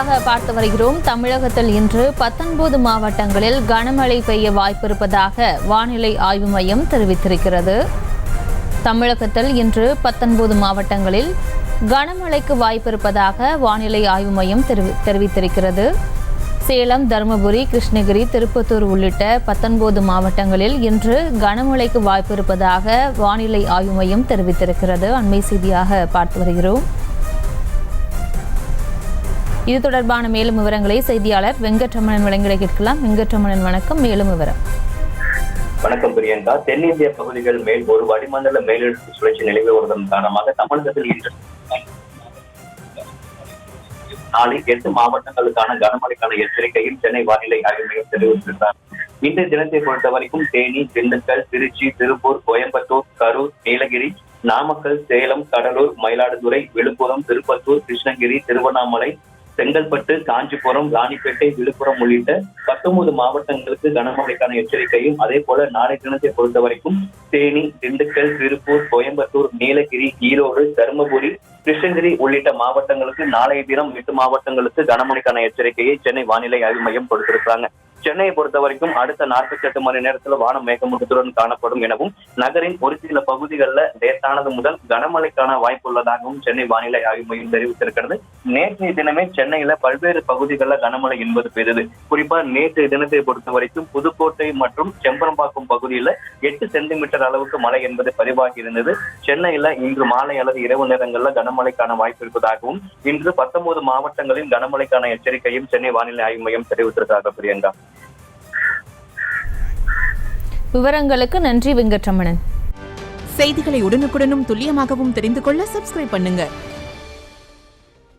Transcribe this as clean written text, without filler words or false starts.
செய்தியாக பார்த்து வருகிறோம். தமிழகத்தில் இன்று 19 மாவட்டங்களில் கனமழை பெய்ய வாய்ப்பிருப்பதாக வானிலை ஆய்வு மையம் தெரிவித்திருக்கிறது. தமிழகத்தில் இன்று 19 மாவட்டங்களில் கனமழைக்கு வாய்ப்பிருப்பதாக வானிலை ஆய்வு மையம் தெரிவித்திருக்கிறது. சேலம், தருமபுரி, கிருஷ்ணகிரி, திருப்பத்தூர் உள்ளிட்ட 19 மாவட்டங்களில் இன்று கனமழைக்கு வாய்ப்பிருப்பதாக வானிலை ஆய்வு மையம் தெரிவித்திருக்கிறது. அண்மை செய்தியாக பார்த்து வருகிறோம். இது தொடர்பான மேலும் விவரங்களை செய்தியாளர் வெங்கட்ரமணன் வழங்கிட கேட்கலாம். வெங்கட்ரமணன், வணக்கம். மேலும் விவரம். வணக்கம் பிரியங்கா. தென்னிந்திய பகுதிகள் மேல் ஒரு வளிமண்டல மேலடுக்கு சுழற்சி நிலவி வருவதன் காரணமாக தமிழகத்தில் இன்று நாளை 8 மாவட்டங்களுக்கான கனமழைக்கான எச்சரிக்கையில் சென்னை வானிலை ஆய்வு மையம் தெரிவித்திருந்தார். இன்றைய தினத்தை பொறுத்த வரைக்கும் தேனி, திண்டுக்கல், திருச்சி, திருப்பூர், கோயம்புத்தூர், கரூர், நீலகிரி, நாமக்கல், சேலம், கடலூர், மயிலாடுதுறை, விழுப்புரம், திருப்பத்தூர், கிருஷ்ணகிரி, திருவண்ணாமலை, செங்கல்பட்டு, காஞ்சிபுரம், ராணிப்பேட்டை, விழுப்புரம் உள்ளிட்ட 19 மாவட்டங்களுக்கு கனமழைக்கான எச்சரிக்கையும், அதே போல நாளை தினத்தை பொறுத்த வரைக்கும் தேனி, திண்டுக்கல், திருப்பூர், கோயம்புத்தூர், நீலகிரி, ஈரோடு, தருமபுரி, கிருஷ்ணகிரி உள்ளிட்ட மாவட்டங்களுக்கு நாளைய தினம் 8 மாவட்டங்களுக்கு கனமழைக்கான எச்சரிக்கையை சென்னை வானிலை ஆய்வு மையம் கொடுத்திருக்காங்க. சென்னையை பொறுத்த வரைக்கும் அடுத்த 48 மணி நேரத்தில் வானம் மேகமூட்டத்துடன் காணப்படும் எனவும், நகரின் ஒரு சில பகுதிகளில் லேசானது முதல் கனமழைக்கான வாய்ப்பு உள்ளதாகவும் சென்னை வானிலை ஆய்வு மையம் தெரிவித்திருக்கிறது. நேற்றைய தினமே சென்னையில பல்வேறு பகுதிகளில் கனமழை என்பது பெய்தது. குறிப்பா நேற்றைய தினத்தை பொறுத்த வரைக்கும் புதுக்கோட்டை மற்றும் செம்பரம்பாக்கம் பகுதியில் 8 சென்டிமீட்டர் அளவுக்கு மழை என்பது பதிவாகி இருந்தது. சென்னையில இன்று மாலை அல்லது இரவு நேரங்களில் கனமழைக்கான வாய்ப்பு இருப்பதாகவும், இன்று 19 மாவட்டங்களில் கனமழைக்கான எச்சரிக்கையும் சென்னை வானிலை ஆய்வு மையம் தெரிவித்திருக்காங்க. பிரியங்கா, விவரங்களுக்கு நன்றி வெங்கட்ரமணன். செய்திகளை உடனுக்குடனும் துல்லியமாகவும் தெரிந்து கொள்ள சப்ஸ்கிரைப் பண்ணுங்க.